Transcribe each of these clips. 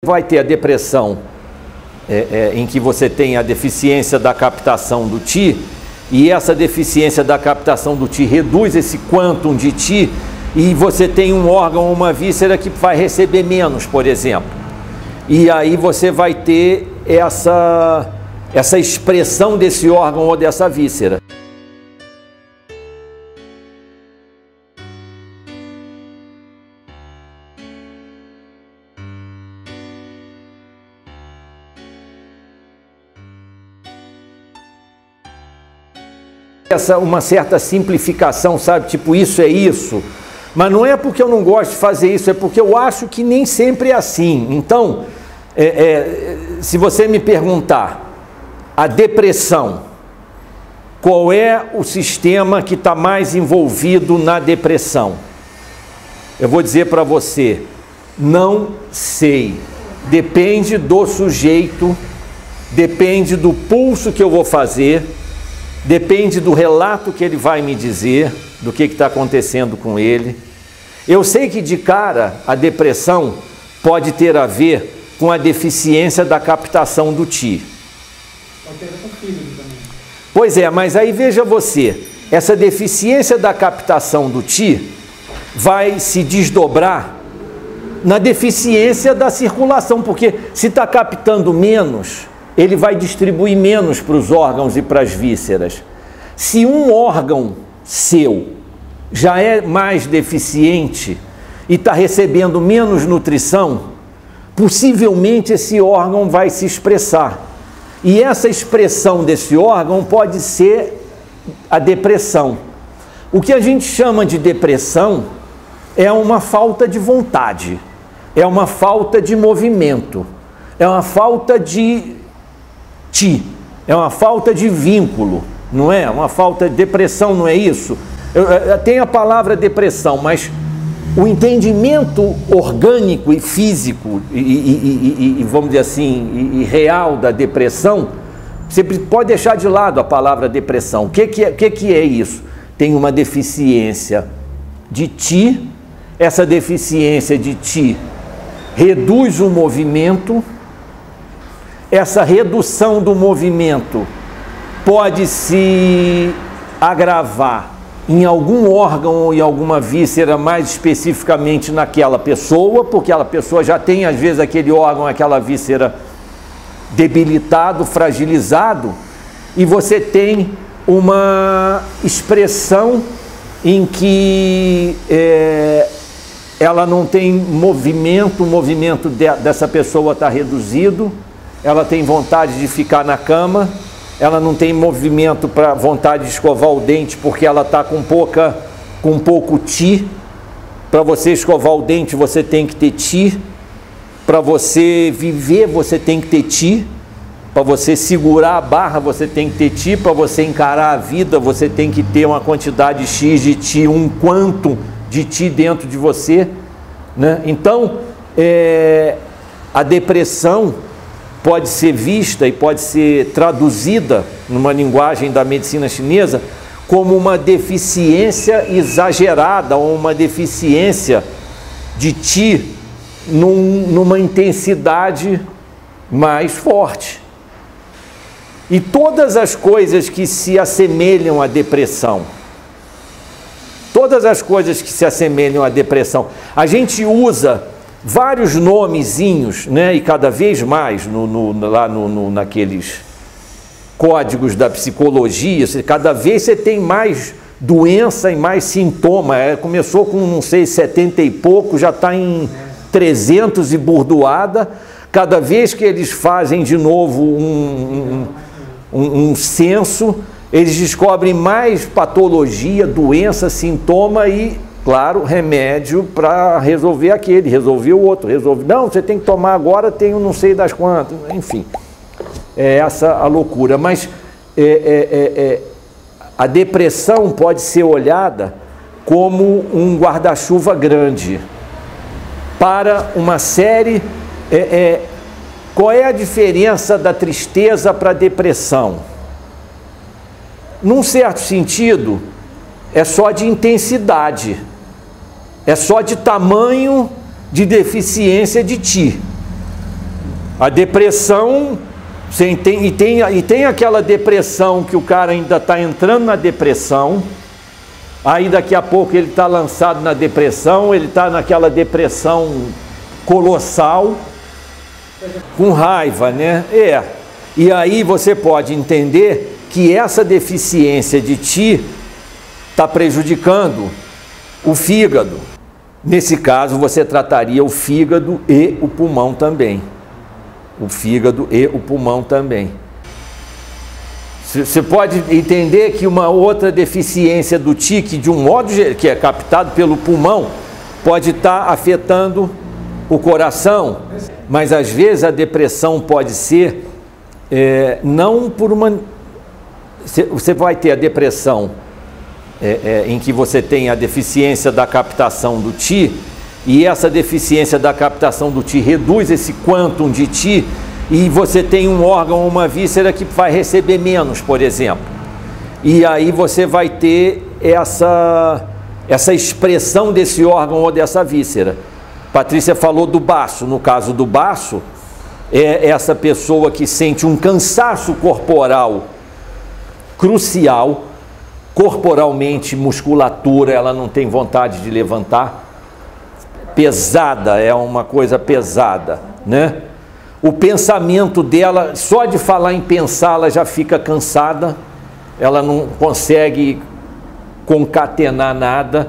Vai ter a depressão em que você tem a deficiência da captação do Ti, e essa deficiência da captação do Ti reduz esse quantum de Ti, e você tem um órgão ou uma víscera que vai receber menos, por exemplo. E aí você vai ter essa expressão desse órgão ou dessa víscera. Uma certa simplificação, sabe? Tipo, isso é isso. Mas não é porque eu não gosto de fazer isso, é porque eu acho que nem sempre é assim. Então, se você me perguntar, a depressão, qual é o sistema que está mais envolvido na depressão? Eu vou dizer para você, não sei. Depende do sujeito, depende do pulso que eu vou fazer, depende do relato que ele vai me dizer, do que está acontecendo com ele. Eu sei que de cara a depressão pode ter a ver com a deficiência da captação do Ti. Pode ter a ver com fígado também. Pois é, mas aí veja você, essa deficiência da captação do Ti vai se desdobrar na deficiência da circulação, porque se está captando menos, ele vai distribuir menos para os órgãos e para as vísceras. Se um órgão seu já é mais deficiente e está recebendo menos nutrição, possivelmente esse órgão vai se expressar. E essa expressão desse órgão pode ser a depressão. O que a gente chama de depressão é uma falta de vontade, é uma falta de movimento, é uma falta de Ti, é uma falta de vínculo, não é? Uma falta de depressão, não é isso? Tem a palavra depressão, mas o entendimento orgânico e físico e vamos dizer assim, e real da depressão, você pode deixar de lado a palavra depressão. O que é isso? Tem uma deficiência de Ti, essa deficiência de Ti reduz o movimento. Essa redução do movimento pode se agravar em algum órgão ou em alguma víscera, mais especificamente naquela pessoa, porque aquela pessoa já tem, às vezes, aquele órgão, aquela víscera debilitado, fragilizado, e você tem uma expressão em que ela não tem movimento, o movimento dessa pessoa está reduzido, ela tem vontade de ficar na cama, ela não tem movimento para vontade de escovar o dente porque ela está com pouco Ti. Para você escovar o dente você tem que ter Ti, para você viver você tem que ter Ti, para você segurar a barra você tem que ter Ti, para você encarar a vida você tem que ter uma quantidade X de Ti, um quantum de Ti dentro de você, né? Então, a depressão pode ser vista e pode ser traduzida numa linguagem da medicina chinesa como uma deficiência exagerada ou uma deficiência de Ti numa intensidade mais forte. E todas as coisas que se assemelham à depressão, a gente usa vários nomezinhos, né? E cada vez mais naqueles códigos da psicologia, cada vez você tem mais doença e mais sintoma. Começou com, não sei, 70 e pouco, já está em 300 e burdoada. Cada vez que eles fazem de novo um censo, eles descobrem mais patologia, doença, sintoma e, claro, remédio para resolver aquele, resolver o outro, não, você tem que tomar agora, tem um não sei das quantas, enfim, é essa a loucura. Mas a depressão pode ser olhada como um guarda-chuva grande para uma série. Qual é a diferença da tristeza para a depressão? Num certo sentido, é só de intensidade. É só de tamanho de deficiência de Ti. A depressão, tem aquela depressão que o cara ainda está entrando na depressão, aí daqui a pouco ele está lançado na depressão, ele está naquela depressão colossal, com raiva, né? E aí você pode entender que essa deficiência de Ti está prejudicando o fígado. Nesse caso, você trataria o fígado e o pulmão também. O fígado e o pulmão também. Você pode entender que uma outra deficiência do Ti, que de um modo que é captado pelo pulmão, pode estar afetando o coração, mas às vezes a depressão pode ser não por uma... Você vai ter a depressão em que você tem a deficiência da captação do Ti, e essa deficiência da captação do Ti reduz esse quantum de Ti, e você tem um órgão ou uma víscera que vai receber menos, por exemplo. E aí você vai ter essa expressão desse órgão ou dessa víscera. Patrícia falou do baço. No caso do baço, é essa pessoa que sente um cansaço corporal crucial, corporalmente, musculatura, ela não tem vontade de levantar, pesada, é uma coisa pesada, né? O pensamento dela, só de falar em pensar, ela já fica cansada, ela não consegue concatenar nada,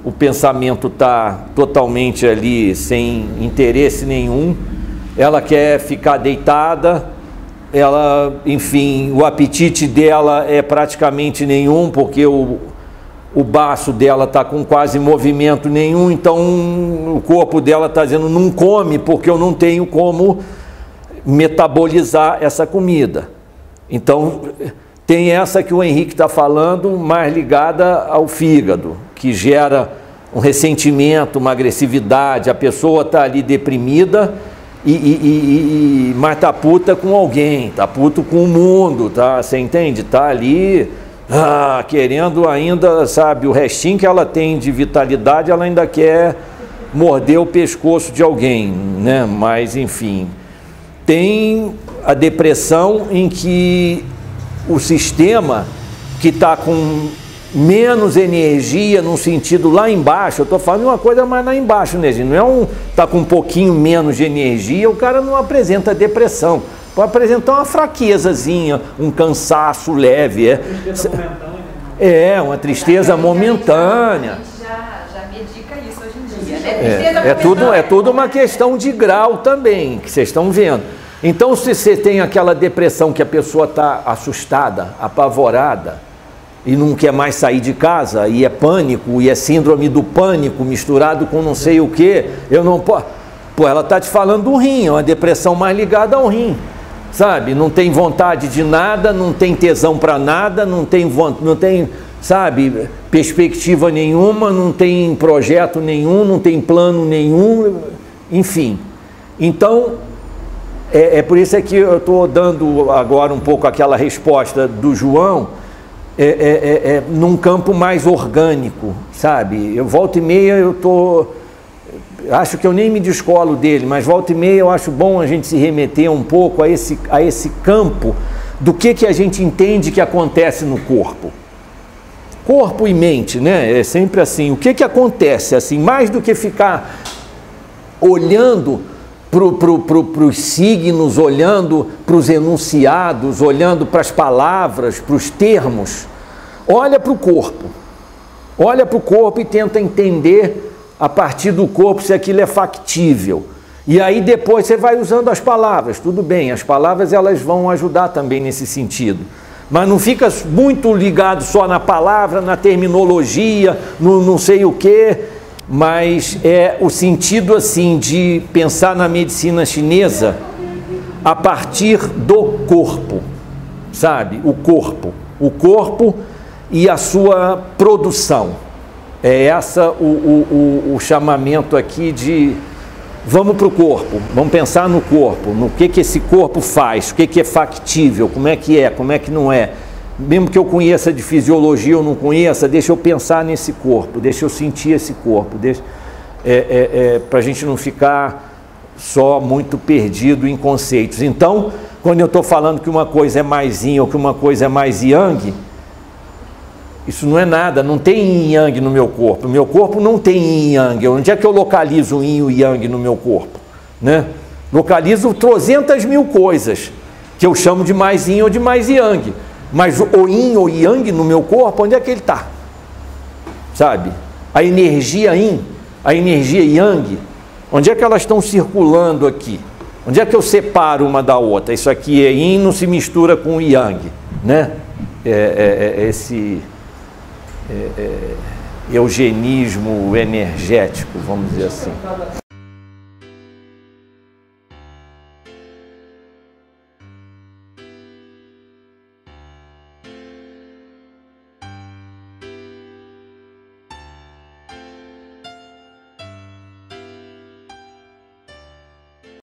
o pensamento está totalmente ali sem interesse nenhum, ela quer ficar deitada, ela, enfim, o apetite dela é praticamente nenhum, porque o baço dela está com quase movimento nenhum, então o corpo dela está dizendo, não come, porque eu não tenho como metabolizar essa comida. Então, tem essa que o Henrique está falando, mais ligada ao fígado, que gera um ressentimento, uma agressividade, a pessoa está ali deprimida, mas tá puta com alguém, tá puto com o mundo, tá? Você entende? Tá ali querendo ainda, sabe, o restinho que ela tem de vitalidade, ela ainda quer morder o pescoço de alguém, né? Mas, enfim, tem a depressão em que o sistema que está com menos energia, no sentido lá embaixo, eu estou falando de uma coisa mais lá embaixo, né, gente? Não é está com um pouquinho menos de energia, o cara não apresenta depressão, pode apresentar uma fraquezazinha, um cansaço leve, uma tristeza momentânea. Já medica isso hoje em dia, né? É tudo uma questão de grau também, que vocês estão vendo. Então, se você tem aquela depressão que a pessoa está assustada, apavorada, e não quer mais sair de casa, e é pânico, e é síndrome do pânico misturado com não sei o que, eu não posso... Pô, ela está te falando do rim, é uma depressão mais ligada ao rim, sabe? Não tem vontade de nada, não tem tesão para nada, não tem, sabe, perspectiva nenhuma, não tem projeto nenhum, não tem plano nenhum, enfim. Então, é por isso que eu estou dando agora um pouco aquela resposta do João, num campo mais orgânico, sabe? Eu volta e meia acho que eu nem me descolo dele, mas volta e meia eu acho bom a gente se remeter um pouco a esse campo do que a gente entende que acontece no corpo. Corpo e mente, né? É sempre assim. O que acontece, assim, mais do que ficar olhando para os signos, olhando para os enunciados, olhando para as palavras, para os termos, olha para o corpo. Olha para o corpo e tenta entender a partir do corpo se aquilo é factível. E aí depois você vai usando as palavras, tudo bem, as palavras elas vão ajudar também nesse sentido. Mas não fica muito ligado só na palavra, na terminologia, no não sei o quê, mas é o sentido assim de pensar na medicina chinesa a partir do corpo, sabe? O corpo e a sua produção. É essa o chamamento aqui de vamos para o corpo, vamos pensar no corpo, no que esse corpo faz, o que é factível, como é que não é. Mesmo que eu conheça de fisiologia ou não conheça, deixa eu pensar nesse corpo, deixa eu sentir esse corpo, para a gente não ficar só muito perdido em conceitos. Então, quando eu estou falando que uma coisa é mais yin ou que uma coisa é mais yang, isso não é nada, não tem yin e yang no meu corpo. O meu corpo não tem yin e yang. Onde é que eu localizo o yin e o yang no meu corpo? Né? Localizo 300 mil coisas, que eu chamo de mais yin ou de mais yang. Mas o yin ou yang no meu corpo, onde é que ele está? Sabe? A energia yin, a energia yang, onde é que elas estão circulando aqui? Onde é que eu separo uma da outra? Isso aqui é yin, não se mistura com o yang, né? Esse eugenismo energético, vamos dizer assim.